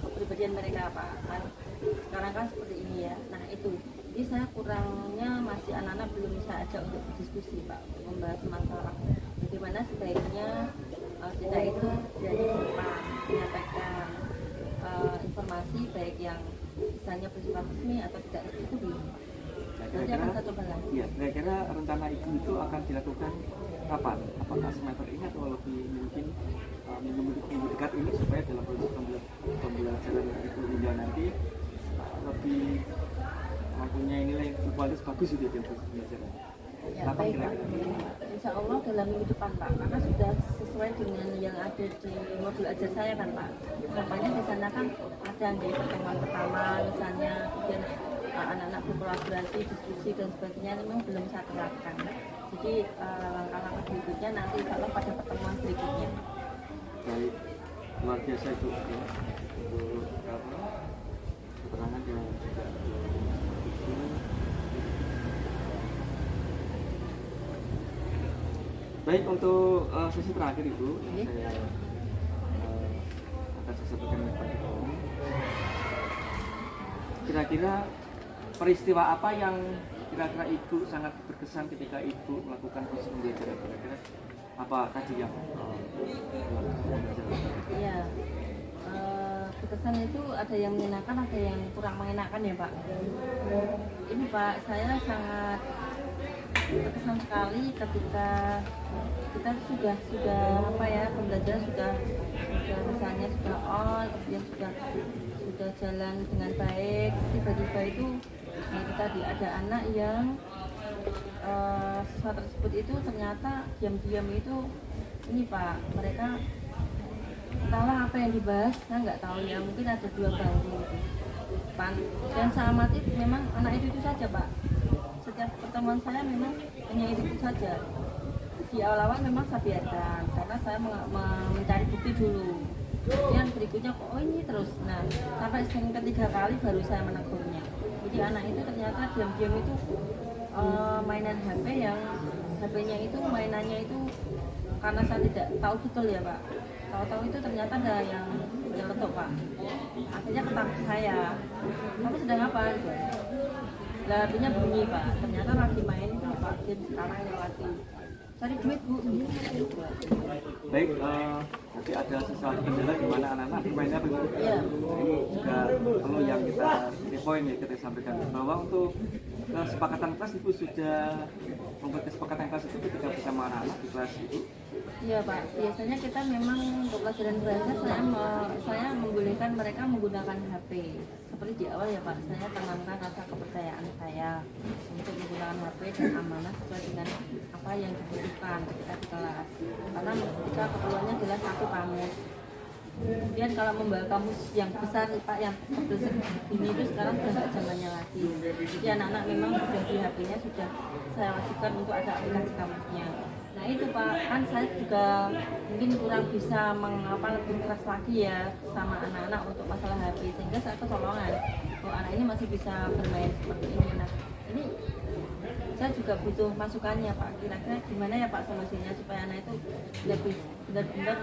kepribadian mereka Pak. Kan sekarang kan seperti ini ya. Nah itu, jadi saya kurangnya masih anak-anak belum bisa ajak untuk berdiskusi Pak, untuk membahas masalah bagaimana sebaiknya kita itu dari depan menyampaikan informasi baik yang misalnya bersifat resmi atau tidak itu belum. Nanti akan saya coba lagi. Iya, kira-kira rencana itu akan dilakukan kapan? Apakah semester ini atau lebih mungkin minggu dekat ini supaya dalam proses pembelajaran itu hingga nanti lebih mempunyai nilai kualitas bagus gitu dalam proses pembelajaran. Ya, baik Pak. Insya Allah dalam minggu depan Pak, karena sudah sesuai dengan yang ada di modul ajar saya kan Pak. Contohnya di sana kan ada yang di pertemuan pertama misalnya, kemudian anak-anak berkolaborasi, diskusi dan sebagainya, memang belum saya terapkan. Jadi langkah-langkah berikutnya nanti insya Allah pada pertemuan berikutnya. Baik, luar biasa itu untuk keterangan yang juga baik. Untuk sesi terakhir Ibu, saya akan sampaikan kepada Ibu. Kira-kira peristiwa apa yang kira-kira Ibu sangat berkesan ketika Ibu melakukan proses pembelajaran? Kira-kira apa tadi yang Iya, berkesan itu ada yang menyenangkan, ada yang kurang mengenakan ya Pak. Ini Pak, saya sangat berkesan sekali ketika kita sudah apa ya, pembelajaran sudah sudah on, kemudian sudah jalan dengan baik, tiba-tiba itu itu tadi ada anak yang siswa tersebut itu ternyata diam-diam itu ini Pak, mereka entahlah apa yang dibahas, saya nggak tahu ya, mungkin ada 2 bangku gitu. Dan saya amati memang anak itu saja Pak. Setiap pertemuan saya memang hanya itu saja. Di awal-awal memang saya biarkan karena saya mencari bukti dulu. Kemudian berikutnya kok oh ini terus. Nah sampai yang ketiga kali baru saya menegurnya. Jadi anak itu ternyata diam-diam itu mainan HP yang HP-nya itu mainannya itu karena saya tidak tahu betul ya Pak. Tahu-tahu itu ternyata ada yang nyeletuk Pak. Akhirnya ketangkep saya. Kamu sedang apa? Gitu. Lah HP-nya bunyi Pak. Ternyata lagi main itu Pak game sekarang yang lagi cari duit Bu. Baik, jadi ada sesuatu kendala di mana anak-anak bermainnya begitu. Iya. Ini juga perlu yang kita poin ya kita sampaikan bahwa untuk kesepakatan kelas Ibu sudah membuat kesepakatan kelas itu ketika bersama anak-anak di kelas itu. Iya Pak, biasanya kita memang untuk pelajaran bahasa saya membolehkan mereka menggunakan HP. Seperti di awal ya Pak, saya tanamkan rasa kepercayaan saya untuk menggunakan HP dan amanah sesuai dengan apa yang dibutuhkan ketika di kelas. Karena ketika keperluannya adalah 1 kamus. Kemudian kalau membawa kamus yang besar nih Pak, yang tebel ini itu sekarang sudah nggak zamannya lagi. Jadi anak-anak memang sudah di HP-nya sudah saya wajibkan untuk ada aplikasi kamusnya. Nah itu Pak, kan saya juga mungkin kurang bisa mengapa lebih keras lagi ya sama anak-anak untuk masalah HP, sehingga saya ketolongan kalau anak ini masih bisa bermain seperti ini. Nah ini saya juga butuh masukannya Pak, kira-kira gimana ya Pak solusinya supaya anak itu lebih benar-benar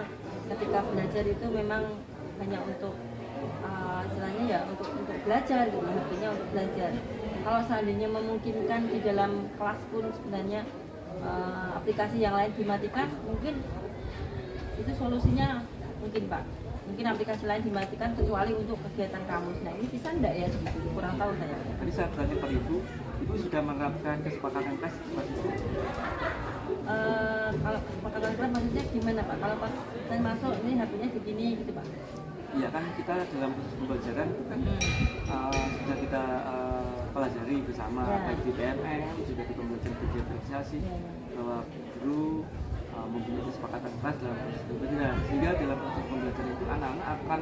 ketika belajar itu memang hanya untuk istilahnya ya untuk belajar gitu, HP-nya untuk belajar. Kalau seandainya memungkinkan di dalam kelas pun sebenarnya aplikasi yang lain dimatikan, mungkin itu solusinya mungkin Pak. Mungkin aplikasi lain dimatikan kecuali untuk kegiatan kamus. Nah ini bisa enggak ya sebetulnya? Kurang tahu saya. Tadi saya berarti per Ibu sudah menerapkan kesepakatan kelas seperti itu. Kalau kesepakatan kelas maksudnya gimana Pak? Kalau pas saya masuk ini HP-nya begini gitu Pak? Iya kan kita dalam proses pembelajaran itu kan sudah kita pelajari bersama baik di PMN juga di pembelajaran digitalisasi bahwa guru mempunyai kesepakatan kelas dalam proses pembelajaran, sehingga dalam proses pembelajaran itu anak-anak akan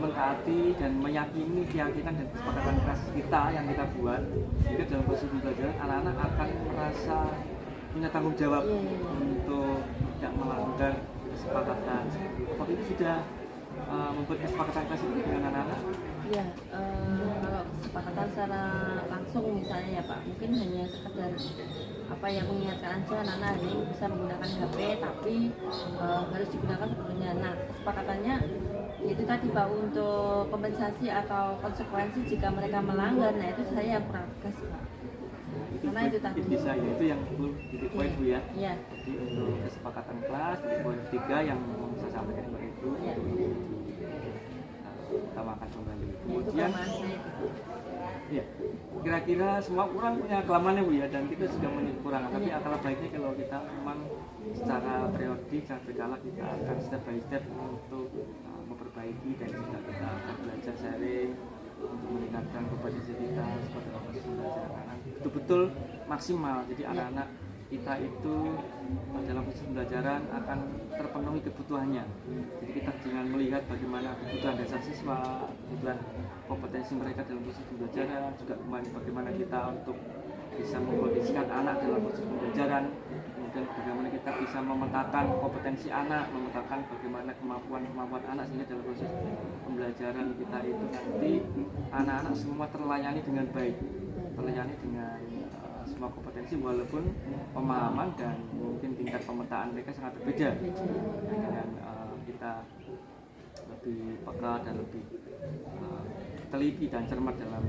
mentaati dan meyakini keyakinan dan kesepakatan kelas kita yang kita buat, sehingga dalam proses pembelajaran anak-anak akan merasa punya tanggung jawab untuk tidak melanggar kesepakatan. Waktu itu sudah membuat kesepakatan kelas itu dengan anak-anak? Iya, kalau kesepakatan secara langsung misalnya ya Pak, mungkin hanya sekedar apa yang mengingatkan aja anak-anak ini bisa menggunakan HP tapi harus digunakan sepenuhnya. Nah kesepakatannya itu tadi Pak untuk kompensasi atau konsekuensi jika mereka melanggar, nah itu saya yang kurang tegas Pak. Karena itu tadi bisa ya, itu yang titik poin Bu ya. Iya. Jadi untuk kesepakatan kelas titik poin 3 yang mau saya sampaikan kepada Ibu itu utamakan kembali. Kemudian ya kira-kira semua kurang punya kelemahannya Bu ya, dan kita sudah menyebut kurang, tapi alangkah baiknya kalau kita memang secara periodik dan berkala kita akan step by step untuk memperbaiki, dan juga kita akan belajar sharing untuk meningkatkan kompetensi kita seperti apa sih belajar anak-anak betul-betul maksimal. Jadi anak-anak kita itu dalam proses pembelajaran akan terpenuhi kebutuhannya. Jadi kita jangan melihat bagaimana kebutuhan dasar siswa, kebutuhan kompetensi mereka dalam proses pembelajaran, juga bagaimana kita untuk bisa mengkondisikan anak dalam proses pembelajaran, kemudian bagaimana kita bisa memetakan kompetensi anak, memetakan bagaimana kemampuan anak, sehingga dalam proses pembelajaran kita itu nanti anak-anak semua terlayani dengan baik, terlayani dengan semua kompetensi, walaupun pemahaman dan mungkin tingkat pemetaan mereka sangat berbeda dengan kita lebih peka dan lebih teliti dan cermat dalam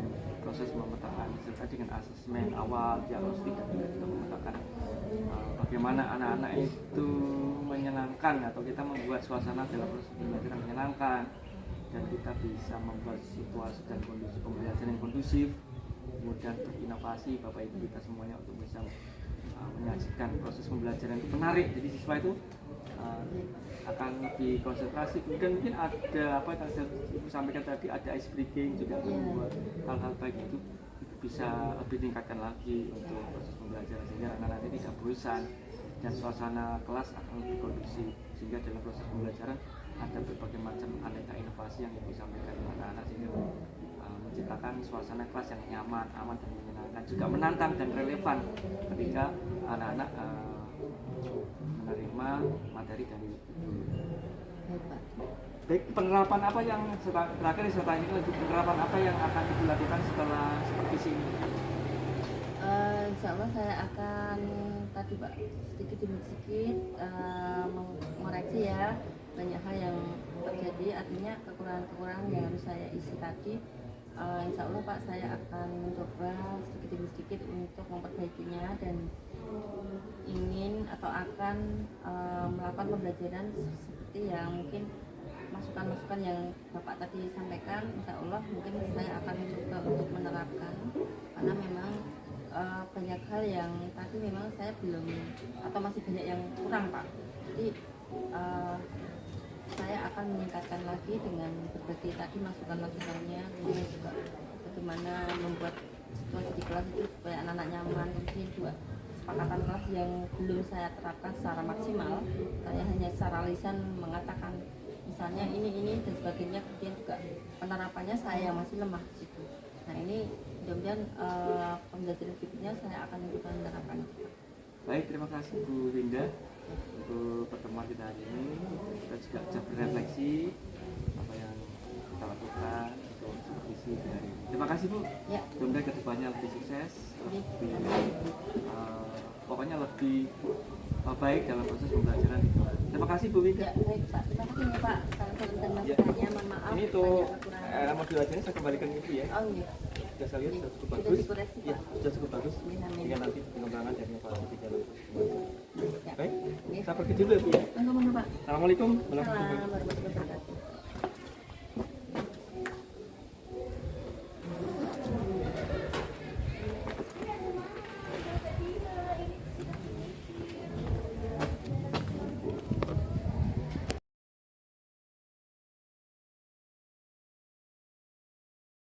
proses memetakan serta dengan asesmen awal, diagnostik, dan juga memetakan bagaimana anak-anak itu menyenangkan atau kita membuat suasana dalam proses pembelajaran menyenangkan, dan kita bisa membuat situasi dan kondisi pembelajaran yang kondusif, kemudian berinovasi Bapak Ibu kita semuanya untuk bisa menyajikan proses pembelajaran itu menarik. Jadi siswa itu akan lebih konsentrasi. Kemudian mungkin ada apa yang saya Ibu sampaikan tadi, ada ice breaking juga membuat hal-hal baik itu bisa lebih tingkatkan lagi untuk proses pembelajaran sehingga anak-anak ini tidak bosan dan suasana kelas akan lebih kondusif, sehingga dalam proses pembelajaran ada berbagai macam aneka inovasi yang Ibu sampaikan kepada anak-anak sehingga menciptakan suasana kelas yang nyaman, aman dan menyenangkan, juga menantang dan relevan ketika anak-anak menerima materi dari guru. Baik, penerapan apa yang terakhir serta ini lagi penerapan apa yang akan dilakukan setelah supervisi ini? Insya Allah saya akan tadi Pak sedikit demi sedikit mengoreksi ya banyak hal yang terjadi, artinya kekurangan-kekurangan yang harus saya isi tadi. Insya Allah Pak saya akan mencoba sedikit demi sedikit untuk memperbaikinya dan ingin atau akan melakukan pembelajaran seperti yang mungkin masukan-masukan yang Bapak tadi sampaikan. Insya Allah mungkin saya akan mencoba untuk menerapkan karena memang banyak hal yang tadi memang saya belum atau masih banyak yang kurang Pak. Jadi saya akan meningkatkan lagi dengan berbagai tadi masukan-masukannya, kemudian juga bagaimana membuat situasi di kelas itu supaya anak-anak nyaman. Kemudian juga kesepakatan kelas yang belum saya terapkan secara maksimal, saya hanya secara lisan mengatakan misalnya ini dan sebagainya, kemudian juga penerapannya saya masih lemah di situ. Nah ini mudah-mudahan pembelajaran berikutnya saya akan mencoba menerapkan. Baik, terima kasih Bu Winda untuk pertemuan kita hari ini. Kita juga bisa berefleksi apa yang kita lakukan untuk supervisi hari ini. Terima kasih Bu. Ya. Semoga kedepannya lebih sukses, lebih pokoknya lebih baik dalam proses pembelajaran itu. Terima kasih Bu Winda. Ya, baik Pak. Terima kasih ya Pak. Salam dan masukannya. Mohon maaf. Ini untuk modulasinya saya kembalikan itu ya. Oh iya. Sudah saya lihat sudah cukup Sudah bagus. dikoreksi, Ya, Pak. sudah cukup bagus. Amin. Sehingga nanti pengembangan dan inovasi di dalam. Ya. Baik, Ya. saya pergi dulu ya Bu ya. Monggo Pak. Assalamualaikum warahmatullahi wabarakatuh. Assalamualaikum warahmatullahi wabarakatuh.